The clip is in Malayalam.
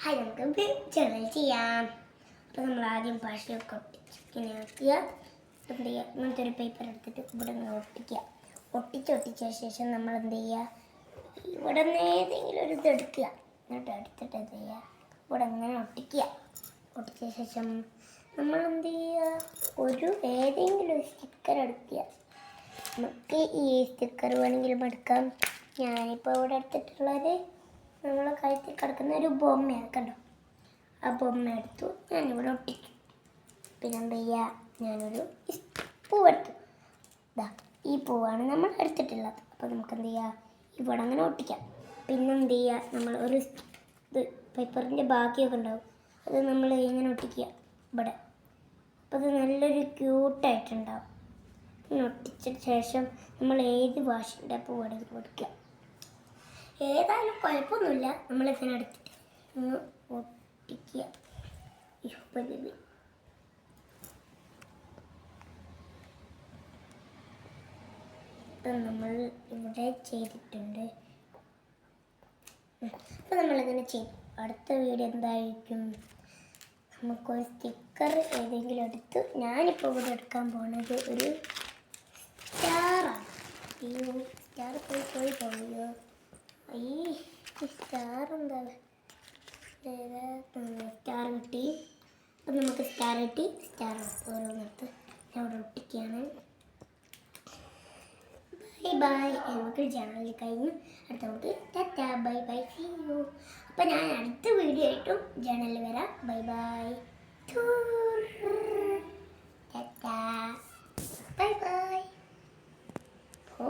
ഹായ്, നമുക്ക് ജേർണൽ ചെയ്യാം. അപ്പോൾ നമ്മൾ ആദ്യം ഭാഷയൊക്കെ ഒട്ടിച്ചിങ്ങനെ ആക്കുക. എന്ത് ചെയ്യുക, ഇങ്ങനത്തെ ഒരു പേപ്പർ എടുത്തിട്ട് ഇവിടെ നിന്ന് ഒട്ടിക്കുക. ഒട്ടിച്ച ശേഷം നമ്മൾ എന്ത് ചെയ്യുക, ഇവിടെ നിന്ന് ഏതെങ്കിലും ഒരു ഇത് എടുക്കുക. എന്നിട്ട് എടുത്തിട്ട് എന്ത് ചെയ്യുക, ഇവിടെ ഇങ്ങനെ ഒട്ടിക്കുക. ഒട്ടിച്ച ശേഷം നമ്മൾ എന്ത് ചെയ്യുക, ഏതെങ്കിലും ഒരു സ്റ്റിക്കർ എടുക്കുക. നമുക്ക് ഈ സ്റ്റിക്കർ വേണമെങ്കിലും എടുക്കാം. ഞാനിപ്പോൾ ഇവിടെ എടുത്തിട്ടുള്ളത് നമ്മളെ കഴുത്തിൽ കിടക്കുന്ന ഒരു ബൊമ്മയാണ്. കണ്ടോ, ആ ബൊമ്മ എടുത്തു ഞാനിവിടെ ഒട്ടിച്ചു. പിന്നെ എന്ത് ചെയ്യുക, ഞാനൊരു പൂവെടുത്തു. ഇതാ ഈ പൂവാണ് നമ്മൾ എടുത്തിട്ടുള്ളത്. അപ്പോൾ നമുക്ക് എന്ത് ചെയ്യുക, ഇവിടെ അങ്ങനെ ഒട്ടിക്കാം. പിന്നെ എന്ത് ചെയ്യുക, നമ്മൾ ഒരു ഇത് പേപ്പറിൻ്റെ ബാക്കിയൊക്കെ ഉണ്ടാവും, അത് നമ്മൾ ഇങ്ങനെ ഒട്ടിക്കുക ഇവിടെ. അപ്പോൾ അത് നല്ലൊരു ക്യൂട്ടായിട്ടുണ്ടാവും. പിന്നെ ഒട്ടിച്ച ശേഷം നമ്മൾ ഏത് ഭാഷയുടെ പൂവെടുത്ത് കൊടുക്കുക. ഏതായാലും കുഴപ്പമൊന്നുമില്ല. നമ്മളിങ്ങനെ എടുത്തിട്ട് ഒന്ന് ഒട്ടിക്കുക. ഇപ്പം നമ്മൾ ഇവിടെ ചെയ്തിട്ടുണ്ട്. അപ്പം നമ്മളിങ്ങനെ ചെയ്തു. അടുത്ത വീഡിയോ എന്തായിരിക്കും, നമുക്കൊരു സ്റ്റിക്കർ ഏതെങ്കിലും എടുത്ത്, ഞാനിപ്പോൾ ഇവിടെ എടുക്കാൻ പോകുന്നത് ഒരു സ്റ്റാറാണ്. സ്റ്റാർ പോയോ ഈ സ്റ്റാർ എന്താ, സ്റ്റാർ കിട്ടി. അപ്പം നമുക്ക് സ്റ്റാർ കിട്ടി. സ്റ്റാർ ഓരോന്നിടത്ത് ഞാൻ ഇവിടെ ഒട്ടിക്കുകയാണ്. Bye bye. നമുക്ക് ചാനൽ കഴിഞ്ഞു. അടുത്ത നമുക്ക് tata bye bye, see you. അപ്പം ഞാൻ അടുത്ത വീഡിയോ ആയിട്ടും ചാനലിൽ വരാം. Bye bye, tata bye bye. ഓ